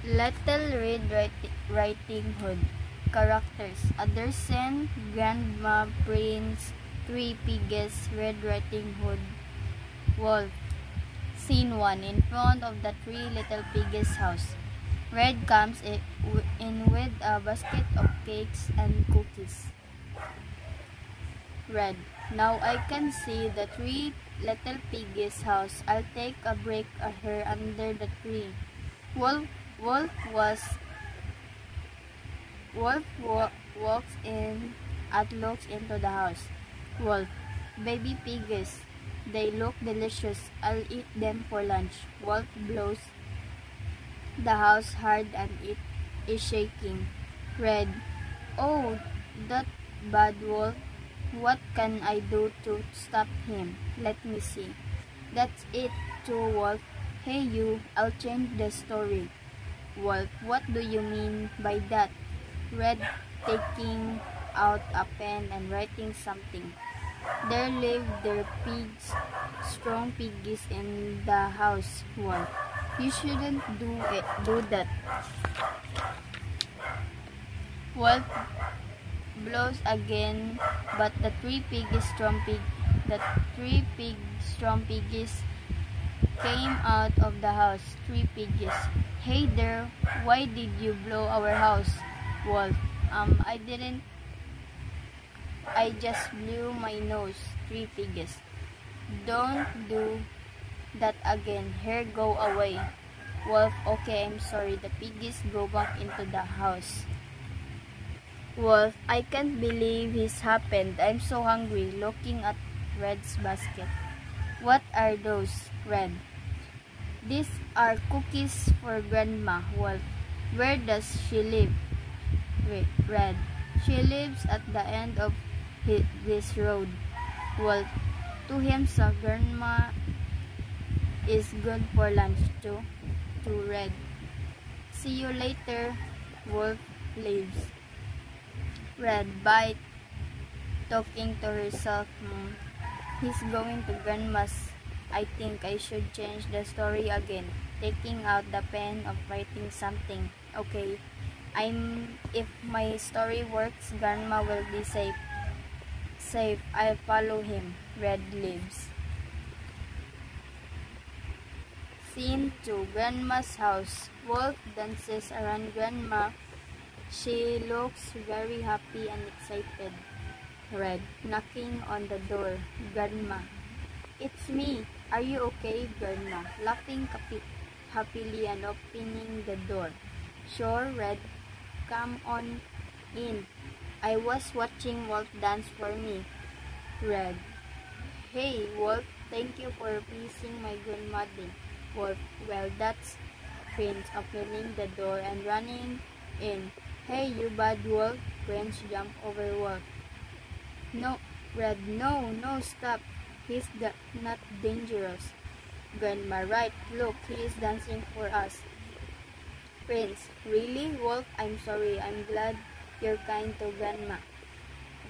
Little Red Riding Hood. Characters: Andersen, Grandma, Prince, Three Piggies, Red Riding Hood, Wolf. Scene 1. In front of the Three Little Piggies' house. Red comes in with a basket of cakes and cookies. Red: Now I can see the Three Little Piggies' house. I'll take a break here under the tree. Wolf walks in and looks into the house. Wolf: Baby piggies. They look delicious. I'll eat them for lunch. Wolf blows the house hard and it is shaking. Red: Oh, that bad wolf. What can I do to stop him? Let me see. That's it, too, Wolf. Hey you, I'll change the story. Wolf: What do you mean by that? Red, taking out a pen and writing something. There live their pigs, strong piggies in the house, Wolf. You shouldn't do that. Wolf blows again, but the three strong piggies came out of the house. Three piggies. Hey there, why did you blow our house? Wolf: I didn't. I just blew my nose. Three piggies. Don't do that again. Here, go away. Wolf: Okay, I'm sorry. The piggies go back into the house. Wolf: I can't believe this happened. I'm so hungry. Looking at Red's basket. What are those, Red? These are cookies for Grandma. Wolf: Where does she live? Red: She lives at the end of this road. Wolf: To him, so Grandma is good for lunch too. To Red: See you later. Wolf leaves. Red: Bye. Talking to herself. He's going to Grandma's. I think I should change the story again. Taking out the pen of writing something. Okay. If my story works, Grandma will be safe. I'll follow him. Red leaves. Scene 2. Grandma's house. Wolf dances around Grandma. She looks very happy and excited. Red, knocking on the door. Grandma: It's me. Are you okay, Grandma? Laughing happily and opening the door. Sure, Red. Come on in. I was watching Wolf dance for me. Red: Hey, Wolf. Thank you for pleasing my grandmother. Wolf: Well, that's Prince, opening the door and running in. Hey, you bad wolf. Prince jumped over Wolf. No, Red. No, stop. He's not dangerous. Grandma: Right, look, he is dancing for us. Prince: Really, Wolf? I'm sorry. I'm glad you're kind to Grandma.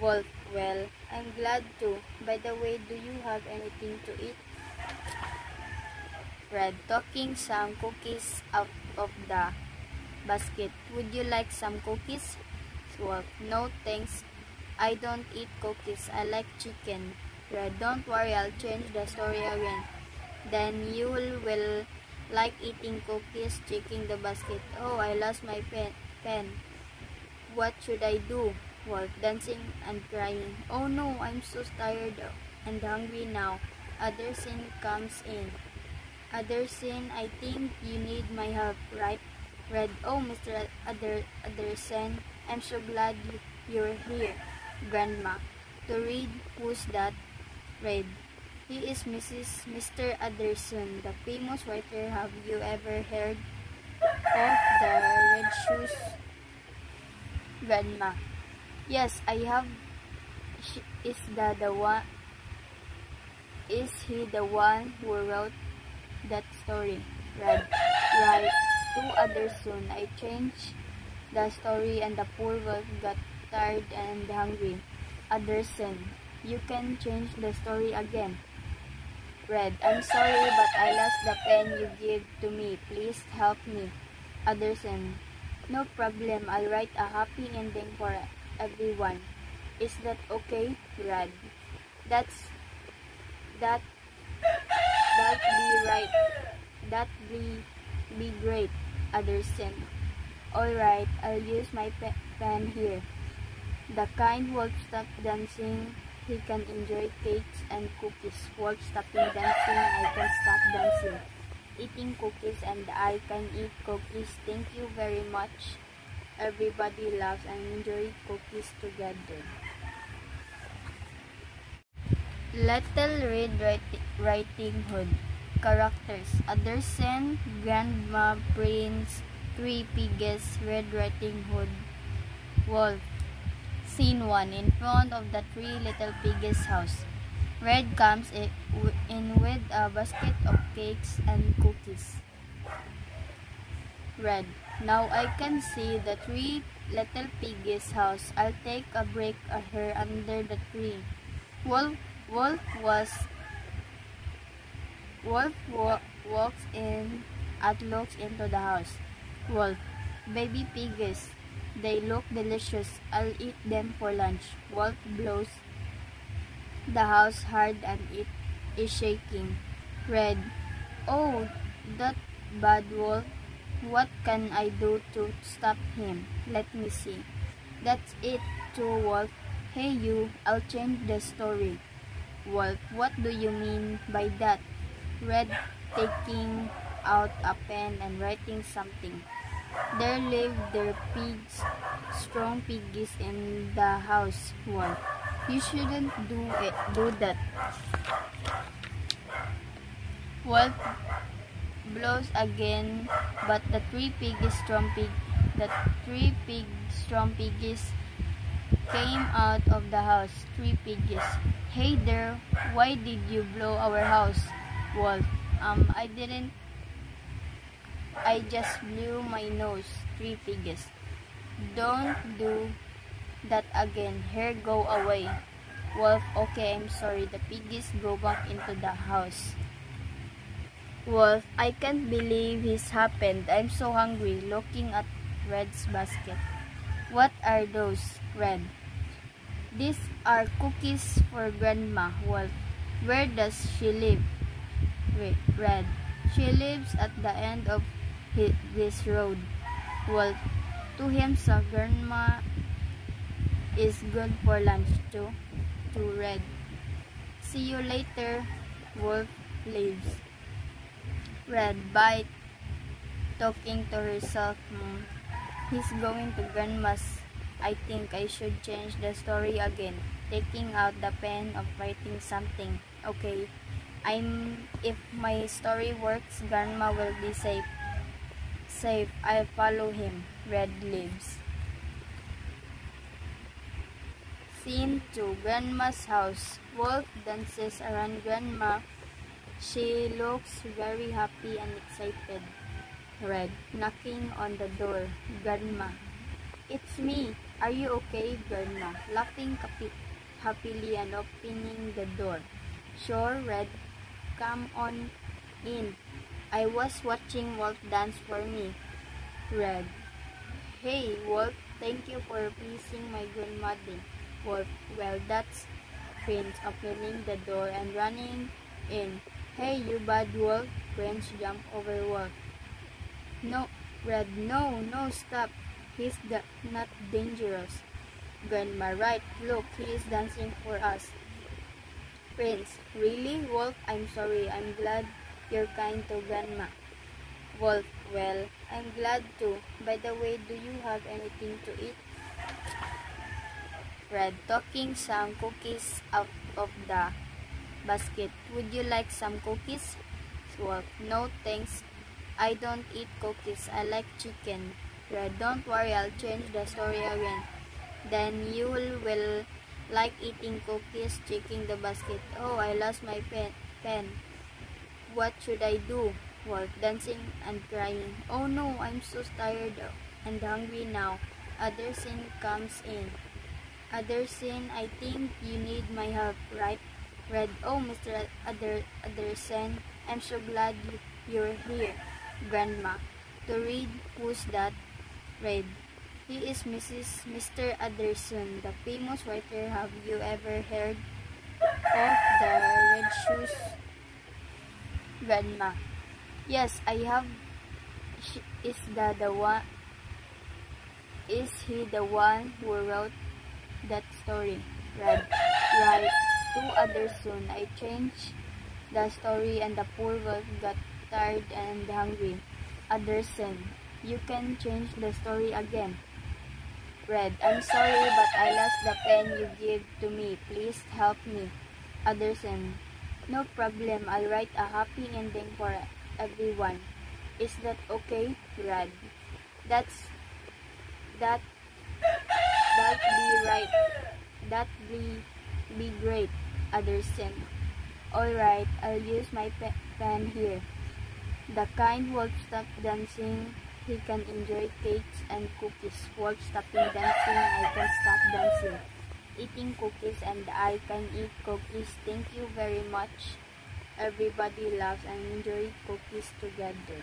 Wolf: Well, I'm glad too. By the way, do you have anything to eat? Red, taking some cookies out of the basket. Would you like some cookies? Wolf: No, thanks. I don't eat cookies. I like chicken. Red: Don't worry, I'll change the story again. Then you will like eating cookies. Checking the basket. Oh, I lost my pen. What should I do? Wolf, dancing and crying. Oh no, I'm so tired and hungry now. Andersen comes in. Andersen, I think you need my help, right? Red: Oh, Mr. Andersen, I'm so glad you're here. Grandma: To read, who's that? Red: He is Mr. Andersen, the famous writer. Have you ever heard of the Red Shoes? Grandma: Yes, I have. Is he the one who wrote that story? Red: Right. To Andersen, I changed the story and the poor wolf got tired and hungry. Andersen: You can change the story again. Red: I'm sorry, but I lost the pen you gave to me. Please help me. Anderson. No problem, I'll write a happy ending for everyone. Is that okay, Brad? That's that that be right. That be great, Anderson. Alright, I'll use my pen here. The kind Wolf stop dancing, he can enjoy cakes and cookies. Wolf stopping dancing, I can stop dancing. Eating cookies and I can eat cookies. Thank you very much. Everybody loves and enjoy cookies together. Little Red Riding Hood. Characters: Andersen, Grandma, Prince, Three Piggies, Red Riding Hood, Wolf. Scene 1. In front of the Three Little Piggies' house. Red comes in with a basket of cakes and cookies. Red: now I can see the Three Little Piggies' house. I'll take a break here under the tree. Wolf walks in and looks into the house. Wolf: baby piggies. They look delicious. I'll eat them for lunch. Wolf blows the house hard and it is shaking. Red: oh, that bad Wolf. What can I do to stop him? Let me see. That's it too, Wolf. Hey you, I'll change the story. Wolf: what do you mean by that? Red, taking out a pen and writing something. There live their pigs, strong piggies in the house. Wolf: you shouldn't do that. Wolf blows again, but the three strong piggies came out of the house. Three piggies. Hey there, why did you blow our house? Wolf: I didn't. I just blew my nose. Three piggies. Don't do that again. Here, go away. Wolf: okay, I'm sorry. The piggies go back into the house. Wolf: I can't believe this happened. I'm so hungry. Looking at Red's basket. What are those, Red? These are cookies for Grandma. Wolf: where does she live? Red: she lives at the end of this road. Wolf: to him, so Grandma is good for lunch too. To Red: see you later. Wolf leaves. Red: bye. Talking to herself. He's going to Grandma's. I think I should change the story again. Taking out the pen of writing something. Okay, if my story works, Grandma will be safe. I'll follow him. Red leaves. Scene 2. Grandma's house. Wolf dances around Grandma. She looks very happy and excited. Red knocking on the door. Grandma: it's me. Are you okay, Grandma? Laughing happily and opening the door. Sure, Red. Come on in. I was watching Wolf dance for me. Red: hey, Wolf. Thank you for pleasing my grandmother. Wolf: well, that's Prince opening the door and running in. Hey, you bad Wolf. Prince jumped over Wolf. No, Red. No, stop. He's not dangerous. Grandma: right. Look, he is dancing for us. Prince: really, Wolf? I'm sorry. I'm glad you're kind to Grandma. Wolf: well, I'm glad too. By the way, do you have anything to eat? Red taking some cookies out of the basket. Would you like some cookies? Wolf: no thanks. I don't eat cookies. I like chicken. Red: don't worry, I'll change the story again. Then you will like eating cookies. Checking the basket. Oh, I lost my pen. What should I do? Wolf: dancing and crying. Oh no, I'm so tired and hungry now. Andersen comes in. Andersen, I think you need my help, right? Red: oh, Mr. Andersen, I'm so glad you're here. Grandma: to read Who's That? Read. He is Mr. Anderson, the famous writer. Have you ever heard of the Red Shoes Grandma? Yes, I have. Is he the one who wrote that story? Read. Right. To Anderson, I changed the story and the poor wolf got tired and hungry. Anderson, you can change the story again. Read. I'm sorry, but I lost the pen you gave to me. Please help me. Anderson, no problem. I'll write a happy ending for everyone. Is that okay? Read. That'd be right. That'd be great. Anderson. Alright, I'll use my pen here. The kind wolf stop dancing. He can enjoy cakes and cookies. Wolf stopping dancing. I can stop dancing. Eating cookies and I can eat cookies. Thank you very much. Everybody laughs and enjoy cookies together.